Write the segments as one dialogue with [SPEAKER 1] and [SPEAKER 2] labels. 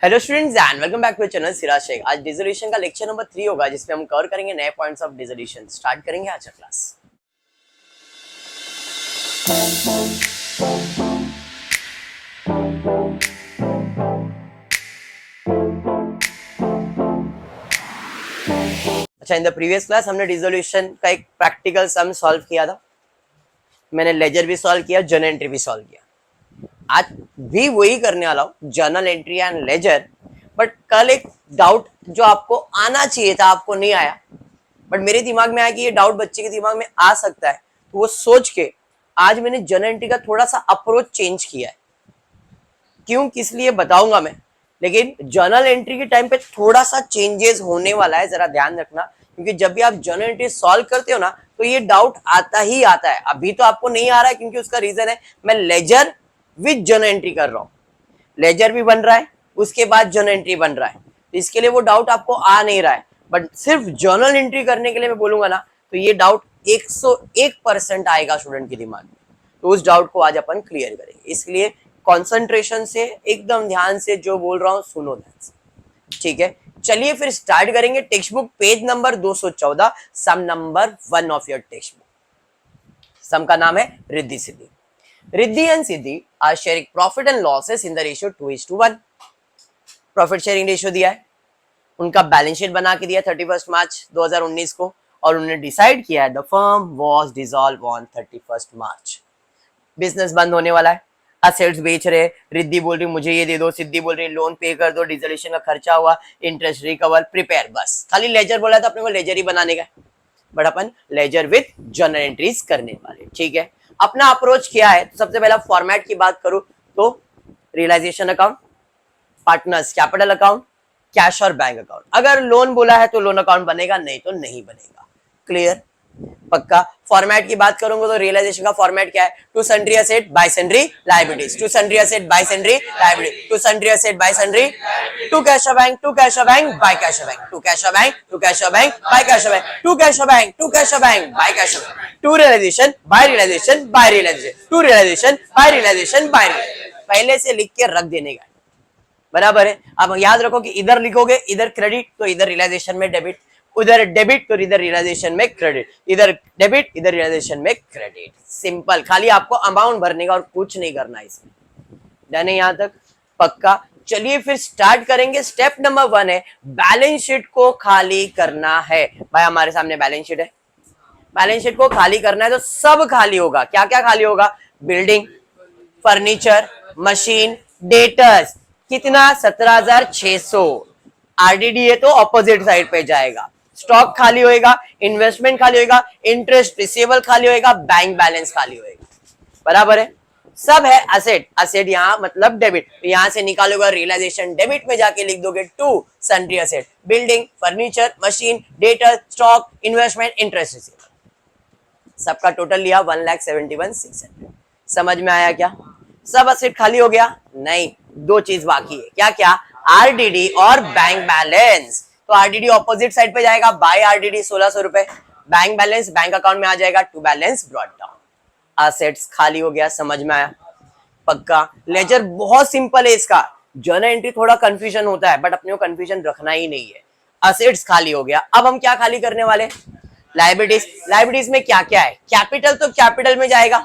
[SPEAKER 1] Hello students and welcome back to channel Siraj Shaikh. आज dissolution का lecture number 3 होगा जिसमें हम कवर करेंगे नए पॉइंट्स ऑफ डिसोल्यूशन। स्टार्ट करेंगे आज का क्लास। अच्छा, इन द प्रीवियस क्लास हमने डिसोल्यूशन का एक प्रैक्टिकल सम सॉल्व किया था। मैंने लेजर भी सॉल्व किया, जर्नल एंट्री भी सॉल्व किया। आज भी वही करने वाला हूं, journal entry and ledger. But कल एक डाउट जो आपको आना चाहिए था, आपको नहीं आया, बट मेरे दिमाग में आया कि ये डाउट बच्चे के दिमाग में आ सकता है, तो वो सोच के आज मैंने जर्नल एंट्री का थोड़ा सा अप्रोच चेंज किया है। क्यों, किस लिए बताऊंगा मैं, लेकिन जर्नल एंट्री के टाइम पे थोड़ा सा चेंजेस होने वाला है, जरा ध्यान रखना। क्योंकि जब भी आप जर्नल एंट्री सॉल्व करते हो ना, तो ये डाउट आता ही आता है। अभी तो आपको नहीं आ रहा है क्योंकि उसका रीजन है मैं लेजर विद जर्नल एंट्री कर रहा हूं। लेजर भी बन रहा है, उसके बाद जर्नल एंट्री बन रहा है, तो इसके लिए वो डाउट आपको आ नहीं रहा है। बट सिर्फ जर्नल एंट्री करने के लिए मैं बोलूंगा ना, तो ये डाउट 101% आएगा स्टूडेंट के दिमाग में। तो उस डाउट को आज अपन क्लियर करेंगे, इसलिए कंसंट्रेशन से, एकदम ध्यान से जो बोल रहा हूं सुनो ध्यान से, ठीक है। चलिए फिर स्टार्ट करेंगे। Text book page number 214, sum number 1 of your text book. Sum का नाम है Riddhi Siddhi. Riddhi and Siddhi are sharing profit and losses in the ratio 2:1। Profit sharing ratio दिया है, उनका बैलेंस शीट बना के दिया 31 मार्च 2019 को, और उन्होंने डिसाइड किया है the firm was dissolve on 31 March. Business बंद होने वाला है, असेट्स बेच रहे, रिद्धि बोल रही मुझे ये दे दो, सिद्धि बोल रही लोन पे कर दो, डिसोल्यूशन का खर्चा हुआ, इंटरेस्ट रिकवर, प्रिपेयर। बस खाली लेजर बोला था अपने को, लेजर ही बनाने का, बट अपन लेजर विद जर्नल एंट्रीज करने वाले, ठीक है। अपना अप्रोच क्या है, तो सबसे पहला फॉर्मेट की बात करूं तो realisation account, partners capital account, cash और बैंक अकाउंट। अगर लोन बोला है तो लोन अकाउंट बनेगा, नहीं तो नहीं बनेगा। क्लियर, पक्का। फॉर्मेट की बात करूंगा तो रियलाइजेशन का फॉर्मेट क्या है, to sundry asset by sundry liabilities, to sundry asset by sundry liability, to sundry asset by sundry, to cash bank, to cash bank by cash bank, to cash bank, to cash bank by cash bank, to cash bank, to cash bank by cash bank, to realisation by realisation by realisation, to realisation by realisation by realisation. पहले से लिख के रख देने का, बराबर है। अब याद रखो कि इधर लिखोगे इधर क्रेडिट तो इधर रियलाइजेशन में डेबिट, उधर डेबिट तो इधर रियलाइजेशन में क्रेडिट, इधर डेबिट इधर रियलाइजेशन में क्रेडिट। सिंपल, खाली आपको अमाउंट भरने का और कुछ नहीं करना इसमें। डन है यहां तक, पक्का। चलिए फिर स्टार्ट करेंगे। स्टेप नंबर 1 है बैलेंस शीट को खाली करना है। भाई हमारे सामने बैलेंस शीट है, बैलेंस शीट को खाली करना है तो सब खाली होगा। क्या क्या खाली होगा, बिल्डिंग, फर्नीचर, मशीन, डेटर्स। कितना, 17,600। आरडीडी है तो ऑपोजिट साइड पे जाएगा। स्टॉक खाली होएगा, इन्वेस्टमेंट खाली होएगा, इंटरेस्ट रिसीवेबल खाली होएगा, बैंक बैलेंस खाली होएगा, बराबर है। सब है असेट, असेट यहाँ मतलब डेबिट, तो यहां से निकालोगे रियलाइजेशन डेबिट में जाके लिख दोगे to sundry asset, building, furniture, machine, data, stock, investment, interest receivable. सबका टोटल लिया 1,71,600। समझ में आया क्या? सब असेट खाली हो गया? नहीं, दो चीज बाकी है। क्या क्या, आरडीडी और बैंक बैलेंस। तो आरडीडी ऑपोजिट साइड पे जाएगा, बाय आरडीडी 1,600 रुपए, बैंक बैलेंस बैंक अकाउंट में आ जाएगा, to balance brought down. Assets खाली हो गया, समझ में आया, पक्का। लेजर बहुत सिंपल है इसका, जर्नल एंट्री थोड़ा कंफ्यूजन होता है, बट अपने को कंफ्यूजन रखना ही नहीं है। असेट्स खाली हो गया, अब हम क्या खाली करने वाले, लायबिलिटीज। लायबिलिटीज में क्या क्या है, कैपिटल तो कैपिटल में जाएगा,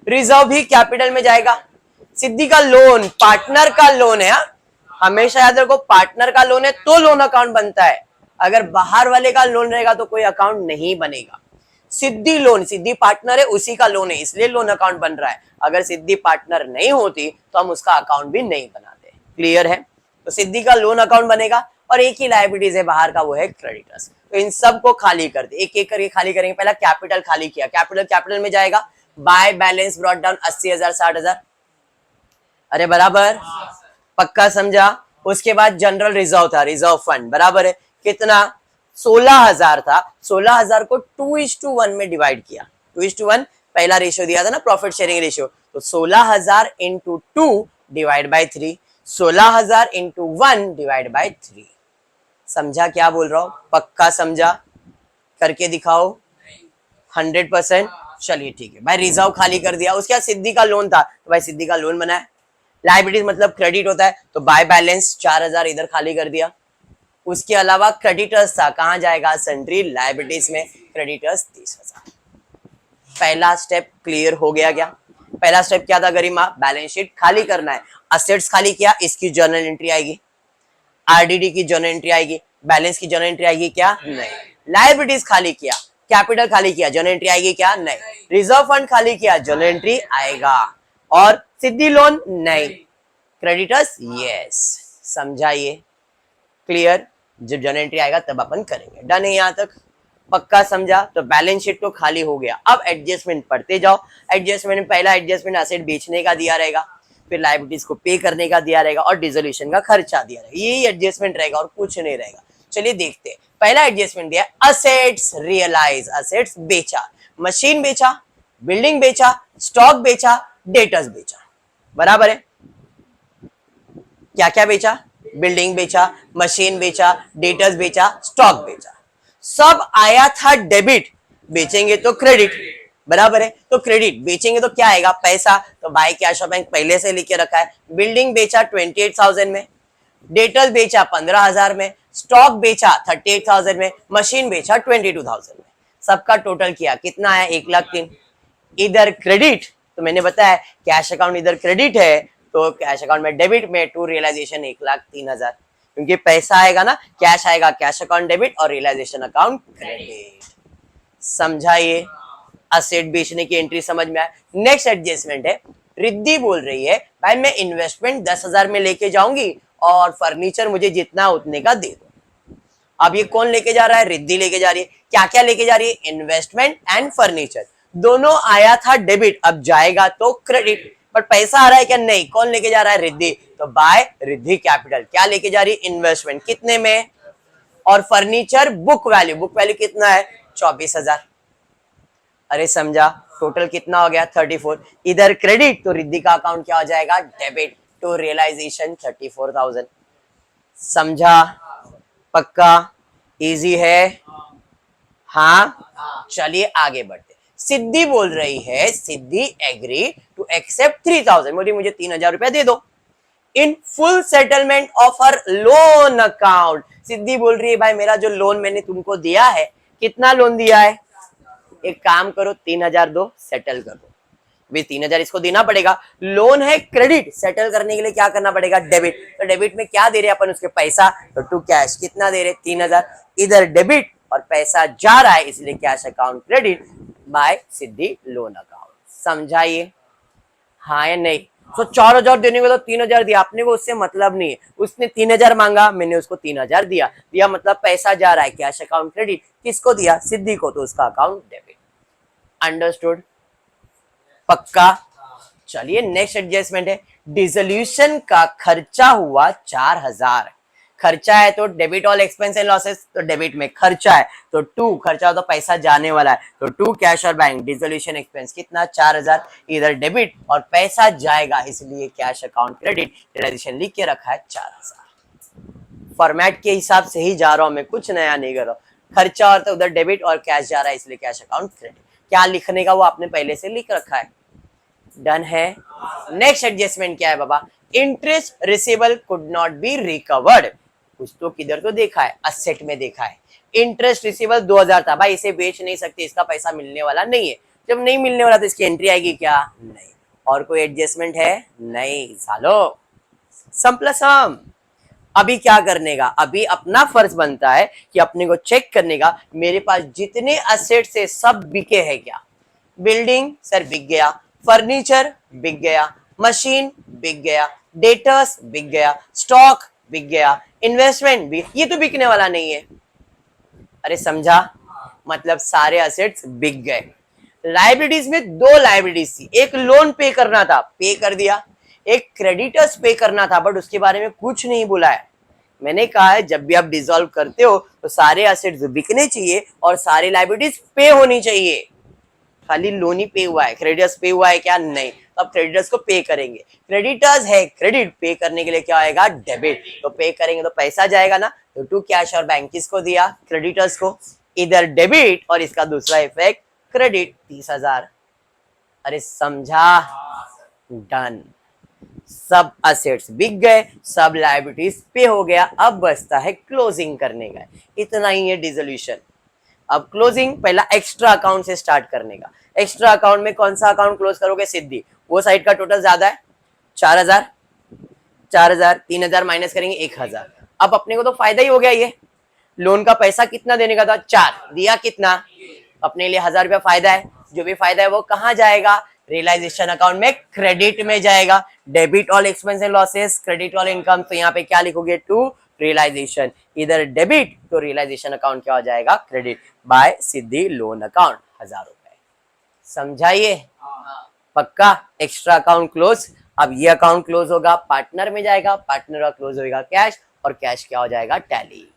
[SPEAKER 1] रिजर्व भी कैपिटल में जाएगा। सिद्धि का लोन पार्टनर का लोन है, हमेशा याद रखो पार्टनर का लोन है तो लोन अकाउंट बनता है, अगर बाहर वाले का लोन रहेगा तो कोई अकाउंट नहीं बनेगा। सिद्धि लोन, सिद्धि पार्टनर है उसी का लोन है इसलिए लोन अकाउंट बन रहा है, अगर सिद्धि पार्टनर नहीं होती तो हम उसका अकाउंट भी नहीं बनाते। क्लियर है? तो सिद्धि का लोन अकाउंट बनेगा और एक ही लायबिलिटीज है बाहर का, वो है क्रेडिटर्स। तो इन सबको खाली कर दे, एक एक करके खाली करेंगे। पहला कैपिटल खाली किया, कैपिटल कैपिटल में जाएगा, बाय बैलेंस ब्रॉट डाउन 80,000 60,000, अरे बराबर, पक्का समझा। उसके बाद जनरल रिजर्व था, रिजर्व फंड, बराबर है, कितना, 16,000 था। 16,000 को 2:1 में डिवाइड किया, 2:1 पहला रेशियो दिया था ना प्रॉफिट शेयरिंग रेशियो, तो 16,000 into 2 divide by 3, 16,000 into 1 divide by 3। समझा क्या बोल रहा हूं, पक्का समझा, करके दिखाओ 100%। चलिए ठीक है भाई, रिजर्व खाली कर दिया। उसके बाद सिद्धि का लोन था, तो भाई सिद्धि का लोन बनाया, लाइबिलिटीज मतलब क्रेडिट होता है, तो बाय बैलेंस 4000 इधर खाली कर दिया। उसके अलावा क्रेडिटर्स था, कहां जाएगा, सन्ड्री लाइबिलिटीज में, क्रेडिटर्स 30,000। पहला स्टेप क्लियर हो गया क्या? पहला स्टेप क्या था गरिमा? बैलेंस शीट खाली करना है। असेट्स खाली किया, इसकी जर्नल एंट्री आएगी, आरडीडी की जर्नल एंट्री आएगी, बैलेंस की जर्नल एंट्री आएगी क्या? नहीं। लायबिलिटीज खाली किया, कैपिटल खाली किया, जर्नल एंट्री आएगी क्या? नहीं। रिजर्व फंड खाली किया, जर्नल एंट्री आएगा। और सिद्धि लोन नहीं, क्रेडिटर्स यस। समझाइए, क्लियर? जब जर्नल एंट्री आएगा तब अपन करेंगे। डन है यहां तक? पक्का समझा? तो बैलेंस शीट तो खाली हो गया। अब एडजस्टमेंट पढ़ते जाओ। एडजस्टमेंट में पहला एडजस्टमेंट असेट बेचने का दिया रहेगा, फिर लायबिलिटीज को पे करने का दिया रहेगा और डिसोल्यूशन का खर्चा दिया रहेगा। यही एडजस्टमेंट रहेगा और कुछ नहीं रहेगा। चलिए देखते हैं। पहला एडजस्टमेंट दिया असेट्स रियलाइज, असेट्स बेचा, मशीन बेचा, बिल्डिंग बेचा, स्टॉक बेचा, डेटर्स बेचा। बराबर है? क्या क्या बेचा? बिल्डिंग बेचा, मशीन बेचा, डेटर्स बेचा, स्टॉक बेचा। सब आया था डेबिट, बेचेंगे तो क्रेडिट। बराबर है? तो क्रेडिट बेचेंगे तो क्या आएगा? पैसा। तो बाय कैश और बैंक पहले से लिखे रखा है। बिल्डिंग बेचा 28,000 में, डेटर्स बेचा 15,000 में, स्टॉक बेचा 38,000 में, मशीन बेचा 22,000 में। सबका टोटल किया, कितना आया? 1,03,000। इधर क्रेडिट, तो मैंने बताया कैश अकाउंट इधर क्रेडिट है, तो कैश अकाउंट में डेबिट में टू रियलाइजेशन 1,03,000, क्योंकि पैसा आएगा ना, कैश आएगा, कैश अकाउंट डेबिट और रियलाइजेशन अकाउंट क्रेडिट। समझाइए? असेट बेचने की एंट्री समझ में आया? नेक्स्ट एडजस्टमेंट है, रिद्धि बोल रही है भाई मैं इन्वेस्टमेंट 10,000 में लेके जाऊंगी और फर्नीचर मुझे जितना उतने का दे दो। अब ये कौन लेके जा रहा है? रिद्धि लेके जा रही है। क्या क्या लेके जा रही है? Investment and furniture. दोनों आया था डेबिट, अब जाएगा तो क्रेडिट। बट पैसा आ रहा है क्या? नहीं। कौन लेके जा रहा है? रिद्धि। तो बाय रिद्धि कैपिटल। क्या लेके जा रही है? इन्वेस्टमेंट। कितने में? और furniture book value, book value कितना है? 24,000। अरे समझा? टोटल कितना हो गया? 34। इधर क्रेडिट, तो रिद्धि का अकाउंट क्या हो जाएगा? Debit to realisation 34,000। समझा? पक्का? इजी है? हाँ। चलिए आगे बढ़ते। सिद्धि बोल रही है, सिद्धि एग्री टू एक्सेप्ट 3,000, मुझे 3,000 रुपया दे दो in full settlement of her loan account. Siddhi बोल रही है भाई मेरा जो लोन मैंने तुमको दिया है, कितना लोन दिया है? एक काम करो 3,000 दो, सेटल कर दो। भी 3,000 इसको देना पड़ेगा। लोन है क्रेडिट, सेटल करने के लिए क्या करना पड़ेगा? डेबिट। तो डेबिट में क्या दे रहे अपन उसके? पैसा। तो टू कैश कितना दे रहे? 3,000। इधर डेबिट और पैसा जा रहा है, इसलिए cash account credit by Siddhi loan account. समझाइए? हाँ या नहीं? तो 4,000 देने को तो 3,000 दिया, अपने को उससे मतलब नहीं है। उसने 3,000 मांगा, मैंने उसको 3,000 दिया मतलब पैसा जा रहा है, कैश अकाउंट क्रेडिट। किसको दिया? सिद्धि को, तो उसका अकाउंट डेबिट। अंडरस्टूड? पक्का? चलिए नेक्स्ट एडजस्टमेंट है, डिसोल्यूशन का खर्चा हुआ 4,000। खर्चा है तो debit all expense and losses, तो डेबिट में खर्चा है तो टू, खर्चा हो तो पैसा जाने वाला है, तो टू कैश और बैंक। डिसोल्यूशन एक्सपेंस कितना? 4,000। इधर डेबिट और पैसा जाएगा, इसलिए कैश अकाउंट क्रेडिट। रियलाइजेशन लिख के रखा है 4,000। फॉर्मेट के हिसाब से ही जा रहा हूं मैं, कुछ नया नहीं कर रहा हूं। खर्चा और तो उधर डेबिट और कैश जा रहा है, इसलिए कैश अकाउंट क्रेडिट। क्या लिखने का वो आपने पहले से लिख रखा है। डन है? नेक्स्ट एडजस्टमेंट क्या है बाबा? Interest receivable could not be recovered. कुछ तो किधर तो देखा है, असेट में देखा है। इंटरेस्ट रिसीवेबल 2,000 था, भाई इसे बेच नहीं सकते, इसका पैसा मिलने वाला नहीं है। जब नहीं मिलने वाला तो इसकी एंट्री आएगी क्या? नहीं। और कोई एडजस्टमेंट है? नहीं। सालो सम प्लस सम। अभी क्या करने का? अभी अपना फर्ज बनता है कि अपने को चेक करने का मेरे पास जितने असेट से सब बिके हैं क्या। बिल्डिंग सर बिक गया, फर्नीचर बिक गया, मशीन बिक गया, डेटर्स बिक गया, स्टॉक बिक गया, इन्वेस्टमेंट भी, ये तो बिकने वाला नहीं है। अरे समझा? मतलब सारे असेट्स बिक गए। लाइबिलिटीज में दो लाइबिलिटीज थी, एक लोन पे करना था, पे कर दिया, एक क्रेडिटर्स पे करना था, बट उसके बारे में कुछ नहीं बोला है। मैंने कहा है जब भी आप डिसॉल्व करते हो तो सारे असेट्स बिकने चाहिए और सारे लाइबिलिटीज पे होनी चाहिए। खाली लोन ही पे हुआ है, क्रेडिटर्स पे हुआ है क्या? नहीं। तो अब क्रेडिटर्स को पे करेंगे। क्रेडिटर्स है क्रेडिट, पे करने के लिए क्या आएगा? डेबिट। तो पे करेंगे तो पैसा जाएगा ना, तो टू कैश और बैंक किसको दिया? क्रेडिटर्स को। इधर डेबिट और इसका दूसरा इफेक्ट क्रेडिट 30,000। अरे समझा? डन। सब असेट्स बिक गए, सब लायबिलिटीज पे हो गया, अब बचता है क्लोजिंग करने का। इतना ही है डिसोल्यूशन। अब क्लोजिंग पहला एक्स्ट्रा अकाउंट से स्टार्ट करने का। एक्स्ट्रा अकाउंट में कौन सा अकाउंट क्लोज करोगे? सिद्धि। वो साइड का टोटल ज्यादा है 4000, 4000 3000 माइनस करेंगे 1000। अब अपने को तो फायदा ही हो गया। ये लोन का पैसा कितना देने का था? 4 दिया, कितना? अपने लिए 1000 रुपया फायदा है। जो भी फायदा है वो कहाँ जाएगा? रियलाइजेशन अकाउंट में, क्रेडिट में जाएगा। Debit all expense and losses, credit all income. तो यहाँ पे क्या लिखोगे? To realisation. इधर डेबिट तो रियलाइजेशन अकाउंट क्या हो जाएगा? Credit by Siddhi loan account 1000 रुपए। समझाइए? पक्का? Extra account close. अब ये अकाउंट क्लोज होगा, पार्टनर में जाएगा, पार्टनर का क्लोज होगा कैश, और कैश क्या हो जाएगा? टैली।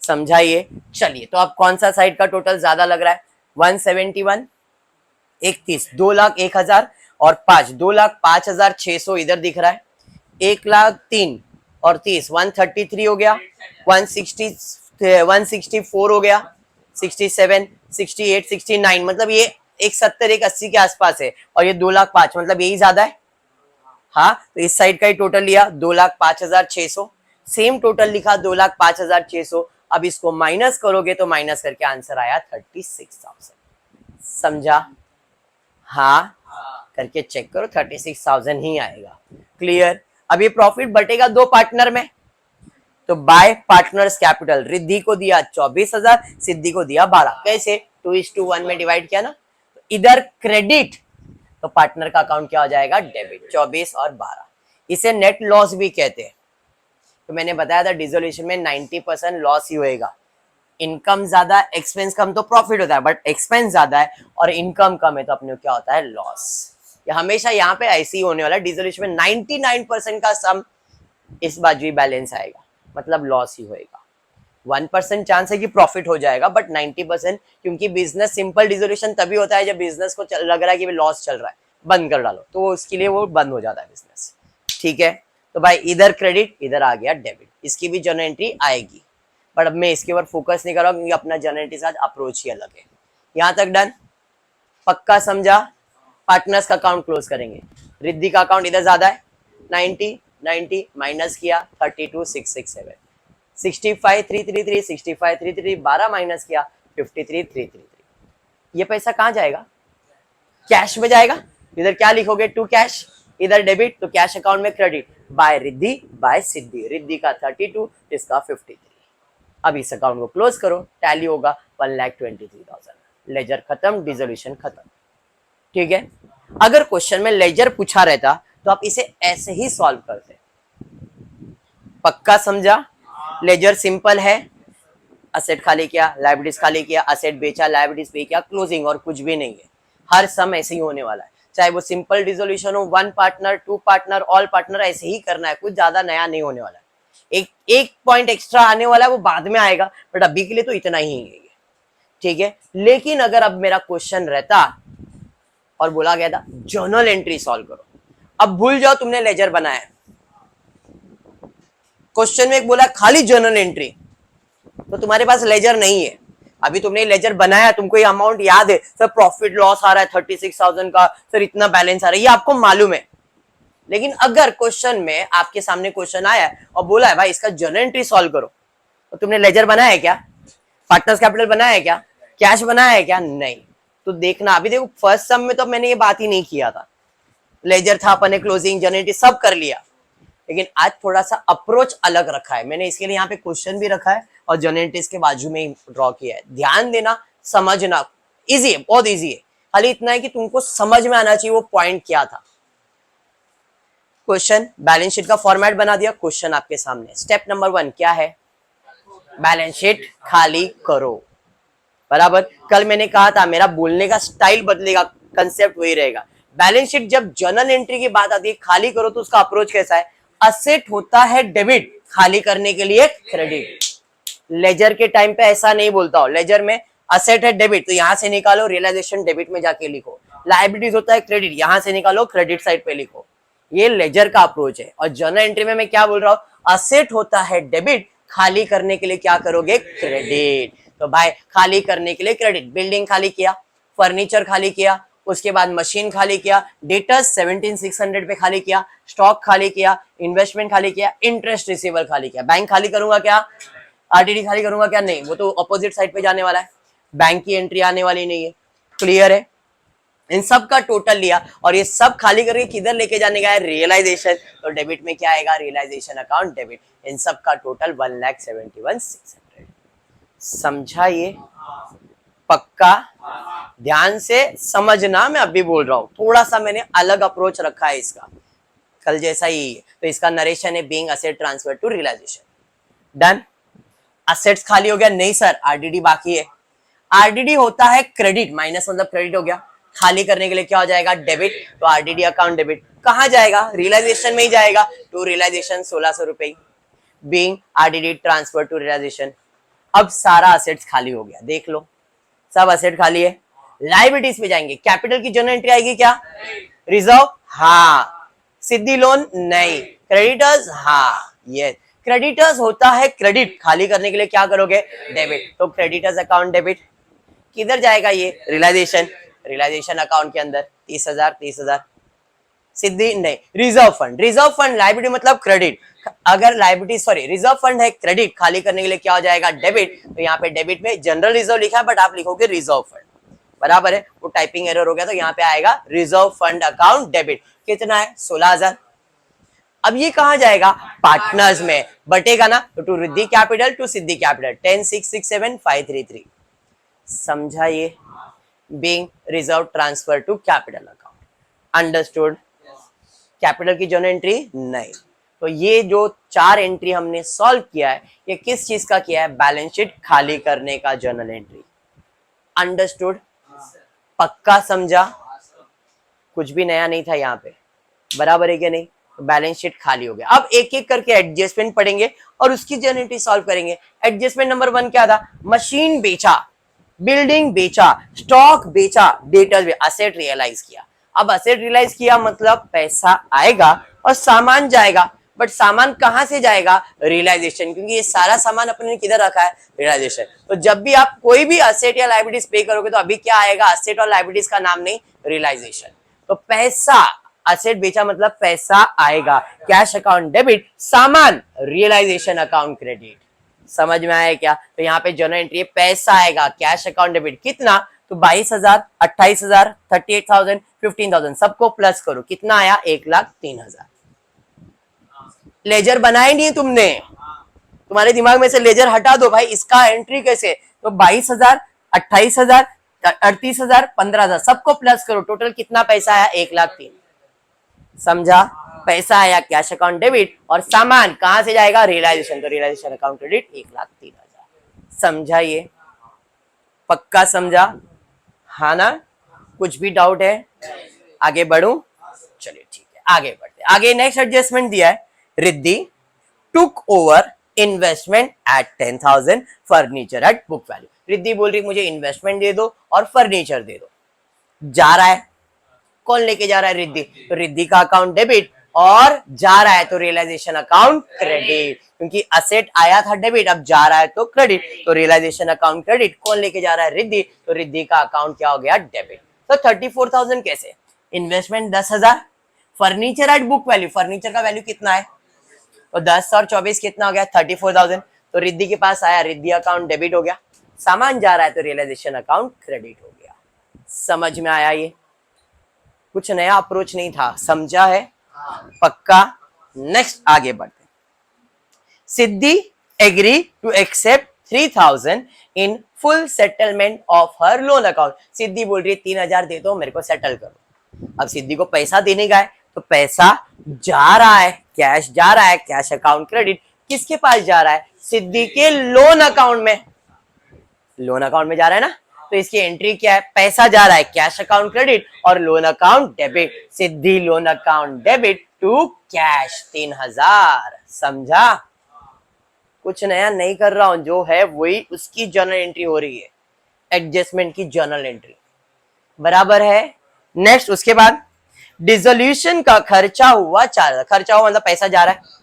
[SPEAKER 1] समझाइए? चलिए, तो अब कौन सा साइड का टोटल ज्यादा लग रहा है? 171, 31, 2,01,000 और 5, 2,05,600 इधर दिख रहा है। 1,03 और 30, 133 हो गया। 164 हो गया। 67, 68, 69, मतलब ये 170, 180 के आसपास है। और ये 2,05,000, मतलब यही ज्यादा है। हाँ, तो इस साइड का ही टोटल लिया 2,05,600। सेम टोटल लिखा 2,05,600। अब इसको माइनस करोगे तो माइनस करके आंसर आया 36,000। समझा? हाँ, करके चेक करो, 36,000 ही आएगा। क्लियर? अब ये प्रॉफिट बटेगा दो पार्टनर में, तो बाय पार्टनर्स कैपिटल रिद्धि को दिया 24,000, सिद्धि को दिया 12। कैसे? 2:1 में डिवाइड किया ना। तो इधर क्रेडिट, तो पार्टनर का अकाउंट क्या हो जाएगा? डेबिट। 24 और 12, इसे नेट लॉस भी कहते हैं। तो मैंने बताया था डिसोल्यूशन में 90% लॉस ही होएगा। इनकम ज्यादा, एक्सपेंस कम तो प्रॉफिट होता है, बट एक्सपेंस ज्यादा है और इनकम कम है तो अपने क्या होता है? लॉस। ये हमेशा यहाँ पे ऐसे ही होने वाला है। डिसोल्यूशन में 99% का सम इस बाजू ही बैलेंस आएगा, मतलब लॉस ही होएगा। 1% चांस है कि प्रॉफिट हो जाएगा, बट 90%, क्योंकि बिजनेस सिंपल डिसोल्यूशन तभी होता है जब बिजनेस को लग रहा है कि लॉस चल रहा है, बंद कर डालो, तो उसके लिए वो बंद हो जाता है बिजनेस। ठीक है, तो भाई इधर क्रेडिट, इधर आ गया डेबिट। इसकी भी जर्नल एंट्री आएगी, बट अब मैं इसके ऊपर फोकस नहीं कर रहा हूँ क्योंकि अपना जर्नल एंट्री साथ अप्रोच ही अलग है। यहां तक डन? पक्का समझा? पार्टनर्स का अकाउंट क्लोज करेंगे। रिद्धि का अकाउंट इधर ज्यादा है 90, 90 माइनस किया 32,667, 65,333, 65,333, 12 माइनस किया 53,333। ये पैसा कहां जाएगा? कैश में जाएगा। इधर क्या लिखोगे? टू कैश, इधर डेबिट, तो कैश अकाउंट में क्रेडिट बाय रिद्धि बाय सिद्धि। रिद्धि का 32, इसका 53। अब इस अकाउंट को क्लोज करो, टैली होगा 1,23,000। लेजर खत्म, डिसोल्यूशन खत्म। ठीक है, अगर क्वेश्चन में लेजर पूछा रहता तो आप इसे ऐसे ही सॉल्व करते। पक्का समझा? लेजर सिंपल है, असेट खाली किया, लायबिलिटीज खाली किया, असेट बेचा, लायबिलिटीज पे किया, क्लोजिंग, और कुछ भी नहीं है। हर सम ऐसे ही होने वाला है, चाहे वो सिंपल डिसोल्यूशन हो, 1 पार्टनर, 2 पार्टनर, ऑल पार्टनर, ऐसे ही करना है। कुछ ज्यादा नया नहीं होने वाला है। एक पॉइंट एक्स्ट्रा आने वाला है, वो बाद में आएगा, बट अभी के लिए तो इतना ही है। ठीक है, लेकिन अगर अब मेरा क्वेश्चन रहता और बोला गया था जर्नल एंट्री सॉल्व करो, अब भूल जाओ तुमने लेजर बनाया। क्वेश्चन में एक बोला खाली जर्नल एंट्री, तो तुम्हारे पास लेजर नहीं है। अभी तुमने लेजर बनाया, तुमको ये अमाउंट याद है, सर प्रॉफिट लॉस आ रहा है 36,000 का, सर इतना बैलेंस आ रहा है, ये आपको मालूम है। लेकिन अगर क्वेश्चन में आपके सामने क्वेश्चन आया है और बोला है भाई इसका जर्नल एंट्री सॉल्व करो, तो तुमने लेजर बनाया है क्या? पार्टनर्स कैपिटल बनाया है क्या? कैश बनाया है क्या? नहीं। तो देखना, अभी देखो फर्स्ट सम में तो मैंने ये बात ही नहीं किया था, लेजर था, अपन ने क्लोजिंग, जर्नल एंट्री सब कर लिया। लेकिन आज थोड़ा सा अप्रोच अलग रखा है मैंने, इसके लिए यहाँ पे क्वेश्चन भी रखा है और जर्नल एंट्रीज के बाजू में ही ड्रॉ किया है। ध्यान देना, समझना, इजी है, बहुत इजी है। खाली इतना है कि तुमको समझ में आना चाहिए वो पॉइंट क्या था। क्वेश्चन, बैलेंस शीट का फॉर्मेट बना दिया, क्वेश्चन आपके सामने। स्टेप नंबर 1 क्या है? बैलेंस शीट खाली करो। बराबर, कल मैंने कहा था मेरा बोलने का स्टाइल बदलेगा, कंसेप्ट वही रहेगा। बैलेंस शीट जब जर्नल एंट्री की बात आती है खाली करो, तो उसका अप्रोच कैसा है? असेट होता है डेबिट, खाली करने के लिए क्रेडिट। लेजर के टाइम पे ऐसा नहीं बोलता हो, लेजर में असेट है डेबिट, तो यहां से निकालो, रियलाइजेशन डेबिट में जाके लिखो। लायबिलिटीज होता है क्रेडिट, यहां से निकालो, क्रेडिट साइड पे लिखो। ये लेजर का अप्रोच है। और जर्नल एंट्री में मैं क्या बोल रहा हूं? असेट होता है डेबिट, खाली करने के लिए क्या करोगे? क्रेडिट। तो भाई खाली करने के लिए क्रेडिट, बिल्डिंग खाली किया, फर्नीचर खाली किया, उसके बाद मशीन खाली किया, डेटर्स 17,600 पे खाली किया, स्टॉक खाली किया, इन्वेस्टमेंट खाली किया, इंटरेस्ट रिसीवेबल खाली किया। बैंक खाली करूंगा क्या? आरटीडी खाली करूंगा क्या? नहीं, वो तो अपोजिट साइड पे जाने वाला है, बैंक की एंट्री आने वाली नहीं है। क्लियर है? इन सब का टोटल लिया और ये सब खाली करके किधर लेके जाने का है? रियलाइजेशन। तो डेबिट में क्या आएगा? Realisation account debit. इन सब का टोटल 1,71,600। समझा ये? पक्का? ध्यान से समझना, मैं अभी बोल रहा हूं, थोड़ा सा मैंने अलग अप्रोच रखा है इसका, कल जैसा ही है। तो इसका नरेशन है being asset transfer to realisation. Done. Assets खाली हो गया? नहीं सर, आरडीडी बाकी है। आरडीडी होता है क्रेडिट, माइनस मतलब क्रेडिट हो गया, खाली करने के लिए क्या हो जाएगा? डेबिट। तो आरडीडी अकाउंट डेबिट कहां जाएगा? रियलाइजेशन में ही जाएगा। टू रियलाइजेशन 1,600 रुपए, being RDD transfer to realisation. अब सारा असेट्स खाली हो गया, देख लो सब असेट खाली है। लायबिलिटीज पे जाएंगे, कैपिटल की जनरल एंट्री आएगी क्या? रिजर्व? हाँ। सिद्धि लोन? नहीं। क्रेडिटर्स? हाँ। यस, क्रेडिटर्स होता है क्रेडिट, खाली करने के लिए क्या करोगे? डेबिट। तो क्रेडिटर्स अकाउंट डेबिट किधर जाएगा? ये रियलाइजेशन, रियलाइजेशन अकाउंट के अंदर 30,000 30,000। सिद्धि? नहीं। Reserve fund, reserve fund liability मतलब क्रेडिट, अगर लायबिलिटी सॉरी रिजर्व फंड है क्रेडिट, खाली करने के लिए क्या हो जाएगा? डेबिट। तो यहाँ पे डेबिट में जनरल रिजर्व लिखा है बट आप लिखोगे रिजर्व फंड, बराबर है, वो टाइपिंग एरर हो गया, तो यहाँ पे आएगा रिजर्व फंड अकाउंट डेबिट। कितना है? 16,000। अब ये कहां जाएगा? पार्टनर्स में बटेगा ना, तो to Riddhi capital to Siddhi capital 10,667,533। समझा ये? Being reserve transfer to capital account. Understood? Capital की जनरल एंट्री? नहीं। तो ये जो 4 एंट्री हमने सॉल्व किया है, ये किस चीज का किया है? बैलेंस शीट खाली करने का जर्नल एंट्री। अंडरस्टूड? पक्का समझा? कुछ भी नया नहीं था यहाँ पे, बराबर है क्या? नहीं। तो बैलेंस शीट खाली हो गया। अब एक एक करके एडजस्टमेंट पढ़ेंगे और उसकी जर्नल एंट्री सॉल्व करेंगे। एडजस्टमेंट नंबर 1 क्या था? मशीन बेचा, बिल्डिंग बेचा, स्टॉक बेचा, डेटर्स भी, असेट रियलाइज किया। अब असेट रियलाइज किया मतलब पैसा आएगा और सामान जाएगा, बट सामान कहां से जाएगा? रियलाइजेशन, क्योंकि ये सारा सामान अपने ने किधर रखा है? रियलाइजेशन। तो जब भी आप कोई भी असेट या लायबिलिटीज पे करोगे तो अभी क्या आएगा? असेट और लायबिलिटीज का नाम नहीं, रियलाइजेशन। तो पैसा, असेट बेचा मतलब पैसा आएगा, कैश अकाउंट डेबिट, सामान रियलाइजेशन अकाउंट क्रेडिट। समझ में आया क्या? तो यहाँ पे जर्नल एंट्री पैसा आएगा, कैश अकाउंट डेबिट कितना? तो 22,000, 28,000, 38,000, 15,000 सबको प्लस करो, कितना आया? 1,03,000। लेजर बनाए नहीं तुमने, तुम्हारे दिमाग में से लेजर हटा दो भाई, इसका एंट्री कैसे? तो 22,000, 28,000, 38,000, 15,000 सबको प्लस करो, टोटल कितना पैसा आया? 1,03,000। समझा? पैसा आया कैश अकाउंट डेबिट और सामान कहां से जाएगा? रियलाइजेशन। तो रियलाइजेशन अकाउंट क्रेडिट 1,03,000। समझा ये? पक्का समझा? हाँ ना? कुछ भी डाउट है? आगे बढ़ूं? चलिए ठीक है, आगे बढ़ते। आगे नेक्स्ट एडजस्टमेंट दिया है, Riddhi took over investment at 10,000, furniture at book value. Riddhi बोल रही मुझे इन्वेस्टमेंट दे दो और फर्नीचर दे दो। जा रहा है, कौन लेके जा रहा है? रिद्धि। तो रिद्धि का अकाउंट डेबिट और जा रहा है तो रियलाइजेशन अकाउंट क्रेडिट, क्योंकि असेट आया था डेबिट, अब जा रहा है तो क्रेडिट, तो रियलाइजेशन अकाउंट क्रेडिट। कौन लेके जा रहा है? रिद्धि। तो रिद्धि का अकाउंट क्या हो गया? डेबिट। तो 34,000 कैसे? Investment 10,000, furniture at book value, furniture का वैल्यू कितना है? तो 10 और 24 कितना हो गया? 34,000। तो रिद्धि के पास आया, रिद्धि अकाउंट डेबिट हो गया, सामान जा रहा है तो रियलाइजेशन अकाउंट क्रेडिट हो गया। समझ में आया? ये कुछ नया अप्रोच नहीं था, समझा है? पक्का? नेक्स्ट आगे बढ़ते। Siddhi agree to accept 3,000 in full settlement of her loan account. Siddhi बोल रही है 3,000 दे दो, मेरे को सेटल करो। अब सिद्धि को पैसा देने का है तो पैसा जा रहा है, कैश जा रहा है, कैश अकाउंट क्रेडिट। किसके पास जा रहा है? सिद्धि के लोन अकाउंट में, लोन अकाउंट में जा रहा है ना, तो इसकी एंट्री क्या है? पैसा जा रहा है, कैश अकाउंट क्रेडिट और loan account debit. Siddhi loan account debit to cash 3,000। समझा? कुछ नया नहीं कर रहा हूं, जो है वही उसकी जर्नल एंट्री हो रही है, एडजस्टमेंट की जर्नल एंट्री, बराबर है। नेक्स्ट उसके बाद डिसोल्यूशन का खर्चा हुआ 4,000। खर्चा हुआ मतलब पैसा जा रहा है,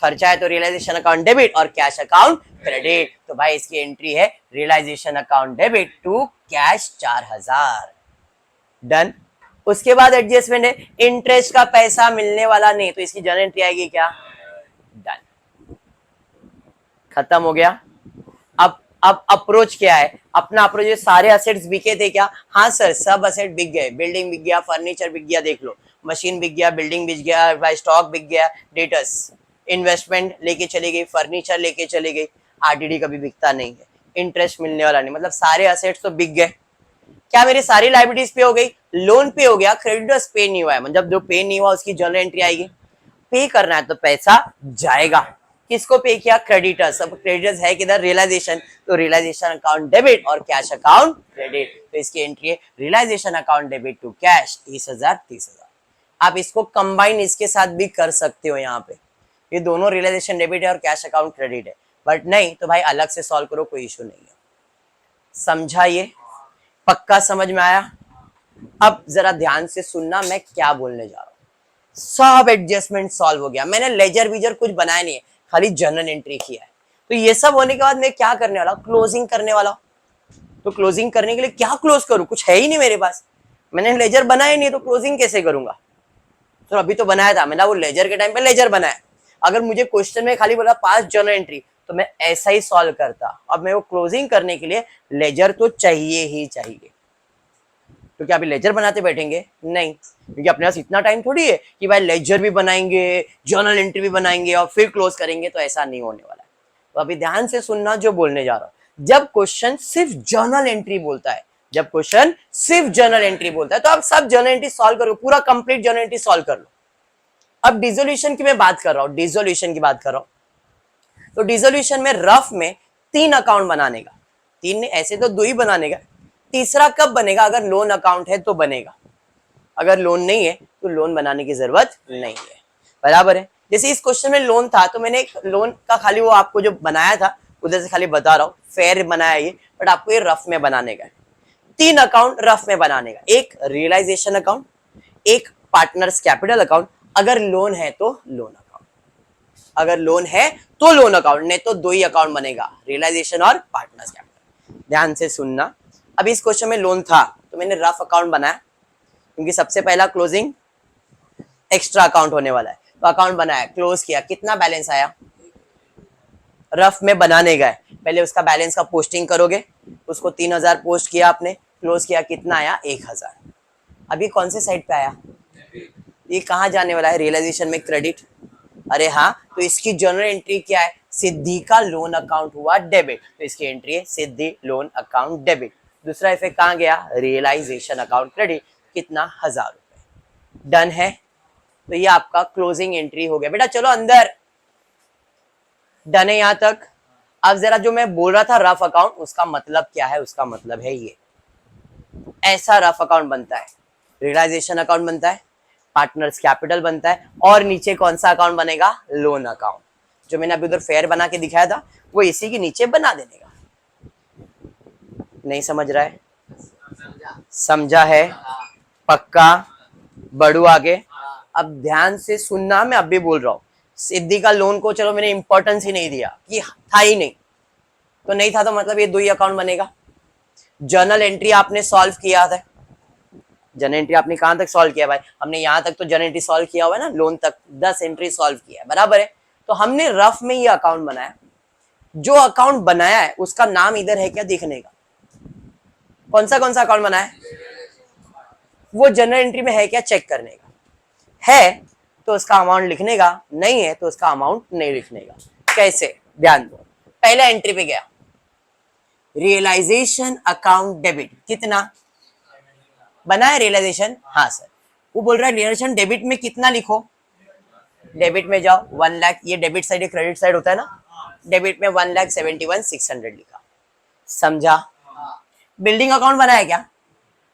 [SPEAKER 1] खर्चा है तो रियलाइजेशन अकाउंट डेबिट और कैश अकाउंट क्रेडिट। तो भाई इसकी एंट्री है realisation account debit to cash 4,000। Done. उसके बाद एडजस्टमेंट है, इंटरेस्ट का पैसा मिलने वाला नहीं, तो इसकी जर्नल एंट्री आएगी क्या, डन, खत्म हो गया। अब अप्रोच क्या है, अपना अप्रोच, ये सारे असेट्स बिके थे क्या, हाँ सर सब असेट बिक गए, बिल्डिंग बिक गया, फर्नीचर बिक गया, देख लो, मशीन बिक गया, बिल्डिंग बिक गया, स्टॉक बिक गया, डेटर्स, इन्वेस्टमेंट लेके चली गई, फर्नीचर लेके चली गई, आरटीडी कभी बिकता नहीं है, इंटरेस्ट मिलने वाला नहीं, मतलब सारे असेट्स तो बिक गए। क्या मेरी सारी लाइबिलिटीज पे हो गई, लोन पे हो गया, क्रेडिटर्स पे नहीं हुआ है, मतलब जो पे नहीं हुआ उसकी जर्नल एंट्री आएगी। पे करना है तो पैसा जाएगा, किसको पे किया, क्रेडिटर्स। अब क्रेडिटर्स है किधर, रियलाइजेशन, तो रियलाइजेशन अकाउंट डेबिट और कैश अकाउंट क्रेडिट, तो इसकी एंट्री है realisation account debit to cash 30,000 30,000। आप इसको कंबाइन इसके साथ भी कर सकते हो, यहाँ पे ये दोनों रियलाइजेशन डेबिट है और कैश अकाउंट क्रेडिट है, बट नहीं तो भाई अलग से सॉल्व करो, कोई इशू नहीं है। समझा, ये पक्का समझ में आया। अब जरा ध्यान से सुनना मैं क्या बोलने जा रहा हूं। सब एडजस्टमेंट सॉल्व हो गया, मैंने लेजर वीजर कुछ बनाया नहीं है, खाली जर्नल एंट्री किया है। तो ये सब होने के बाद मैं क्या करने वाला, क्लोजिंग करने वाला। तो क्लोजिंग करने के लिए क्या क्लोज करूं, कुछ है ही नहीं मेरे पास, मैंने लेजर बनाया नहीं, तो क्लोजिंग कैसे करूंगा। तो अभी तो बनाया था मैंने, वो लेजर के टाइम पे लेजर बनाया। अगर मुझे क्वेश्चन में खाली बोला पास जर्नल एंट्री, तो मैं ऐसा ही सॉल्व करता। अब मैं वो क्लोजिंग करने के लिए लेजर तो चाहिए ही चाहिए। तो क्या अभी लेजर बनाते बैठेंगे, नहीं, क्योंकि अपने पास इतना टाइम थोड़ी है कि भाई लेजर भी बनाएंगे, जर्नल एंट्री भी बनाएंगे और फिर क्लोज करेंगे, तो ऐसा नहीं होने वाला है। तो अभी ध्यान से सुनना जो बोलने जा रहा हूं। जब क्वेश्चन सिर्फ जर्नल एंट्री बोलता है, जब क्वेश्चन सिर्फ जर्नल एंट्री बोलता है, तो आप सब जर्नल एंट्री सॉल्व करो, पूरा कंप्लीट जर्नल एंट्री सॉल्व कर लो। अब डिसोल्यूशन की मैं बात कर रहा हूं, डिसोल्यूशन की बात कर रहा हूं। तो डिसोल्यूशन में रफ में 3 अकाउंट बनाने का, 3 ने ऐसे तो 2 ही बनाने का, तीसरा कब बनेगा, अगर लोन अकाउंट है तो बनेगा, अगर लोन नहीं है तो लोन बनाने की जरूरत नहीं है, बराबर है। जैसे इस क्वेश्चन में लोन था, तो मैंने एक लोन का खाली वो आपको जो बनाया था उधर से खाली बता रहा हूँ, फेयर बनाया ये, बट आपको ये रफ में बनाने का है। 3 अकाउंट रफ में बनाने का, एक रियलाइजेशन अकाउंट, एक पार्टनर्स कैपिटल अकाउंट, अगर लोन है तो लोन अकाउंट, अगर लोन है तो लोन अकाउंट, नहीं तो 2 ही अकाउंट बनेगा, रियलाइजेशन और पार्टनर्स कैपिटल। ध्यान से सुनना। अब इस क्वेश्चन में लोन था तो मैंने रफ अकाउंट बनाया, क्योंकि सबसे पहला क्लोजिंग एक्स्ट्रा अकाउंट होने वाला है, तो अकाउंट बनाया, क्लोज किया, कितना बैलेंस आया, रफ में बनाने गए, पहले उसका बैलेंस का पोस्टिंग करोगे, उसको 3,000 पोस्ट किया आपने, क्लोज किया, कितना आया 1,000। अभी कौन से साइड पे आया, ये कहाँ जाने वाला है, रियलाइजेशन में क्रेडिट। अरे हाँ, तो इसकी जनरल एंट्री क्या है, सिद्धि का लोन अकाउंट हुआ डेबिट, तो इसकी एंट्री है सिद्धि लोन अकाउंट डेबिट। दूसरा इफेक्ट कहाँ गया, रियलाइजेशन अकाउंट क्रेडिट, कितना 1,000 रुपए। डन है, तो ये आपका क्लोजिंग एंट्री हो गया। बेटा चलो अंदर, डन है यहां तक। अब जरा जो मैं बोल रहा था रफ अकाउंट, उसका मतलब क्या है, उसका मतलब है ये, ऐसा रफ अकाउंट बनता है, रियलाइजेशन अकाउंट बनता है, पार्टनर्स कैपिटल बनता है, और नीचे कौन सा अकाउंट बनेगा, लोन अकाउंट। जो मैंने अभी उधर फेयर बना के दिखाया था वो इसी के नीचे बना देने का। नहीं समझ रहा है, समझा है, पक्का, बढ़ू आगे। अब ध्यान से सुनना, मैं अभी बोल रहा हूं, सिद्धि का लोन को चलो मैंने इंपॉर्टेंस ही नहीं दिया कि था ही नहीं, तो नहीं था तो मतलब ये 2 ही अकाउंट बनेगा। जर्नल एंट्री आपने सॉल्व किया था, जर्नल एंट्री आपने कहां तक सॉल्व किया भाई, हमने यहां तक तो जर्नल एंट्री सॉल्व किया हुआ है ना, लोन तक 10 एंट्री सॉल्व किया है, बराबर है। तो हमने रफ में ये अकाउंट बनाया, जो अकाउंट बनाया है उसका नाम इधर है क्या देखने का, कौन सा अकाउंट बनाया है, वो जनरल एंट्री में है क्या चेक करने का, है तो उसका अमाउंट लिखने का, नहीं है तो उसका अमाउंट नहीं लिखने का। कैसे, ध्यान दो, पहला एंट्री पे गया, रियलाइजेशन अकाउंट डेबिट, कितना बना है रियलाइजेशन, हाँ सर, वो बोल रहा है रियलाइजेशन डेबिट में कितना लिखो, डेबिट में जाओ 1 लाख, ये डेबिट साइड क्रेडिट साइड होता है ना, डेबिट में 1,71,600 लिखा, समझा। बिल्डिंग अकाउंट बनाया क्या,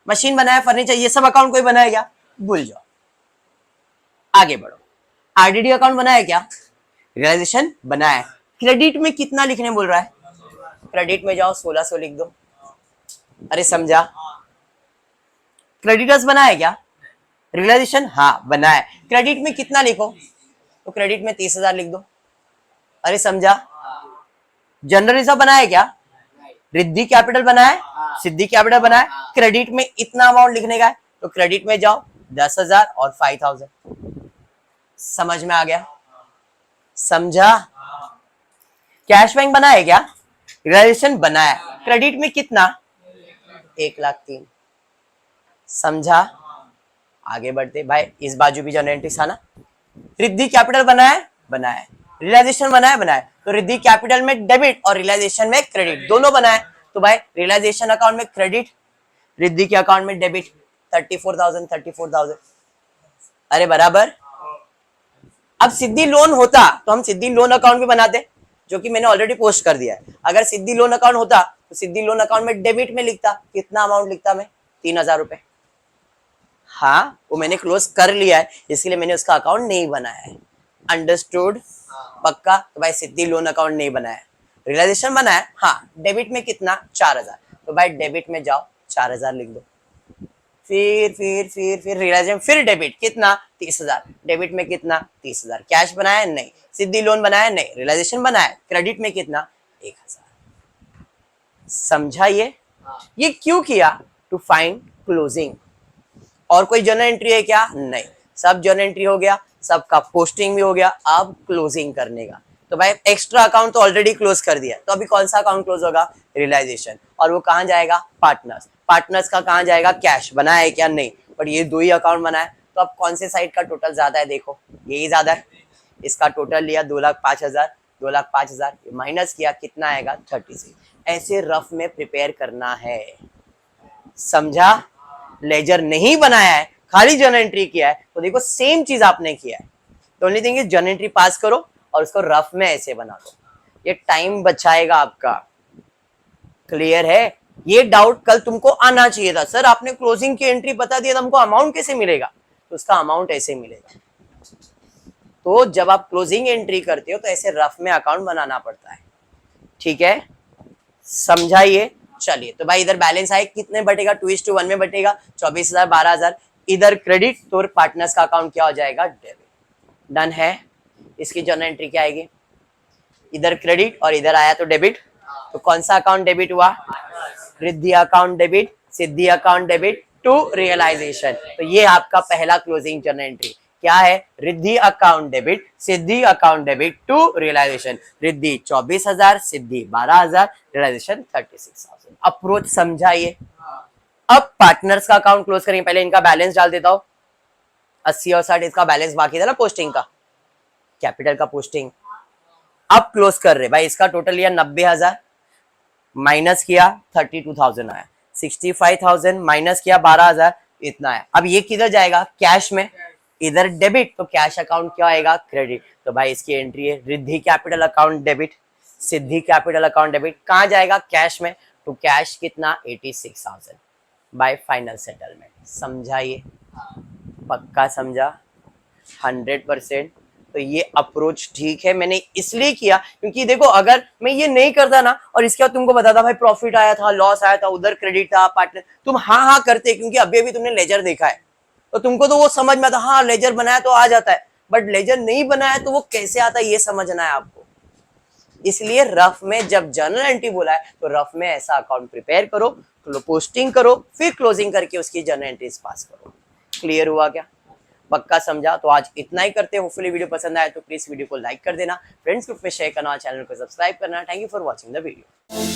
[SPEAKER 1] मशीन बनाया, फर्नीचर, ये सब अकाउंट कोई बनाया क्या, भूल जाओ, आगे बढ़ो। आरडीडी अकाउंट बनाया क्या, रियलाइजेशन बनाया, क्रेडिट में कितना लिखने बोल रहा है, क्रेडिट में जाओ 1,600 लिख दो, अरे समझा। क्रेडिटर्स बनाया क्या, रियलाइजेशन हाँ बनाया, क्रेडिट में कितना लिखो, तो क्रेडिट में 30,000 लिख दो, अरे समझा। जनरल रिजर्व बनाया क्या, रिद्धि कैपिटल बनाया, सिद्धि कैपिटल बनाया, क्रेडिट में इतना अमाउंट लिखने का है, तो क्रेडिट में जाओ 10,000 और 5,000। समझ में आ गया? समझा? कैश बैंक बना है क्या? रियलाइजेशन बना है। क्रेडिट में कितना? 1,03,000। समझा? आगे बढ़ते भाई, इस बाजू भी जनरल एंट्री था ना। रिद्धि कैपिटल बना है, बना है। रियलाइजेशन बना है, बना है। तो रिद्धि कैपिटल में डेबिट और रियलाइजेशन में क्रेडिट दोनों बना है। तो भाई रियलाइजेशन अकाउंट में क्रेडिट, रिद्धि के अकाउंट में डेबिट 34,000। अरे बराबर। अब सिद्धि लोन होता तो हम सिद्धि लोन अकाउंट भी बनाते, जो कि मैंने ऑलरेडी पोस्ट कर दिया है। अगर सिद्धि लोन अकाउंट होता तो सिद्धि लोन अकाउंट में डेबिट में लिखता, कितना अमाउंट लिखता मैं? 3,000 रुपए। हाँ, वो मैंने क्लोज कर लिया है, इसलिए मैंने उसका अकाउंट नहीं बनाया है। अंडरस्टूड? पक्का? तो भाई सिद्धि लोन अकाउंट नहीं बनाया है। रियलाइजेशन बना है, हाँ। डेबिट में कितना? 4,000। तो भाई डेबिट में जाओ 4,000 लिख दो। फिर रियलाइजेशन, फिर डेबिट कितना? 30,000। डेबिट में कितना? 30,000। कैश बनाया? नहीं। सिद्धि लोन बनाया? नहीं। रियलाइजेशन बनाया? क्रेडिट में कितना? 1,000। समझा? ये क्यों किया? To find closing. और कोई जर्नल एंट्री है क्या? नहीं। सब जर्नल एंट्री हो गया, सबका पोस्टिंग भी हो गया, अब क्लोजिंग करने का। तो भाई एक्स्ट्रा अकाउंट तो ऑलरेडी क्लोज कर दिया, तो अभी कौन सा अकाउंट क्लोज होगा? रियलाइजेशन। और वो कहां जाएगा? पार्टनर्स। पार्टनर्स का कहां जाएगा? कैश। बना है क्या? नहीं। पर ये दो ही अकाउंट बना है, तो अब कौन से साइड का टोटल ज्यादा है? देखो, यही ज्यादा है। इसका टोटल लिया 2,05,000, 2,05,000 माइनस किया, कितना आएगा? 36। ऐसे रफ में प्रिपेयर करना है। समझा? लेजर नहीं बनाया है, खाली जर्नल एंट्री किया है, तो देखो सेम चीज आपने किया है। तो only thing is journal entry पास करो और उसको रफ में ऐसे बना दो, ये टाइम बचाएगा आपका। क्लियर है? ये डाउट कल तुमको आना चाहिए था, सर आपने क्लोजिंग की एंट्री बता दिया, हमको अमाउंट कैसे मिलेगा? तो उसका अमाउंट ऐसे मिलेगा। तो जब आप क्लोजिंग एंट्री करते हो तो ऐसे रफ में अकाउंट बनाना पड़ता है। ठीक है? समझाइए। चलिए, तो भाई इधर बैलेंस आए, कितने बटेगा? 2:1 में बटेगा, 24,000, 12,000। इधर क्रेडिट, तो पार्टनर्स का अकाउंट क्या हो जाएगा? डेबिट। डन है। इसकी जर्नल एंट्री क्या आएगी? इधर क्रेडिट और इधर आया तो डेबिट, तो कौन सा अकाउंट डेबिट हुआ? Riddhi account debit, Siddhi account debit to realisation. तो ये आपका पहला क्लोजिंग जर्नल एंट्री क्या है? Riddhi account debit, Siddhi account debit to realisation. Riddhi 24,000, Siddhi 12,000, realisation 36,000। Approach समझाइए। अब पार्टनर्स का अकाउंट क्लोज करेंगे, पहले इनका बैलेंस डाल देता हूं। 80 और 60 इसका बैलेंस बाकी था ना पोस्टिंग का, कैपिटल का पोस्टिंग। अब क्लोज कर रहे भाई, इसका टोटल लिया 90,000, माइनस किया 32,000 आया। 65,000 माइनस किया 12,000, इतना है। अब ये किधर जाएगा? कैश में। इधर डेबिट, तो कैश अकाउंट क्या आएगा? क्रेडिट। तो भाई इसकी एंट्री है रिद्धि कैपिटल अकाउंट डेबिट, सिद्धि कैपिटल अकाउंट डेबिट। कहां जाएगा? कैश में। तो कैश कितना? 86,000 बाय फाइनल सेटलमेंट। समझाइए? पक्का समझा? 100%। तो ये अप्रोच ठीक है, मैंने इसलिए किया क्योंकि देखो अगर मैं ये नहीं करता ना और इसके बाद तुमको बताता भाई प्रॉफिट आया था, लॉस आया था, उधर क्रेडिट था, पार्टनर, तुम हाँ करते क्योंकि अभी अभी तुमने लेजर देखा है, तो तुमको तो वो समझ में आता, हाँ लेजर बनाया तो आ जाता है, बट लेजर नहीं बनाया तो वो कैसे आता है ये समझना है आपको। इसलिए रफ में जब जर्नल एंट्री बोला है तो रफ में ऐसा अकाउंट प्रिपेयर करो, पोस्टिंग करो, फिर क्लोजिंग करके उसकी जर्नल एंट्रीज पास करो। क्लियर हुआ क्या? पक्का समझा? तो आज इतना ही करते हैं। होपफुली वीडियो पसंद आए तो प्लीज वीडियो को लाइक कर देना, फ्रेंड्स ग्रुप में शेयर करना, चैनल को सब्सक्राइब करना। Thank you for watching the video.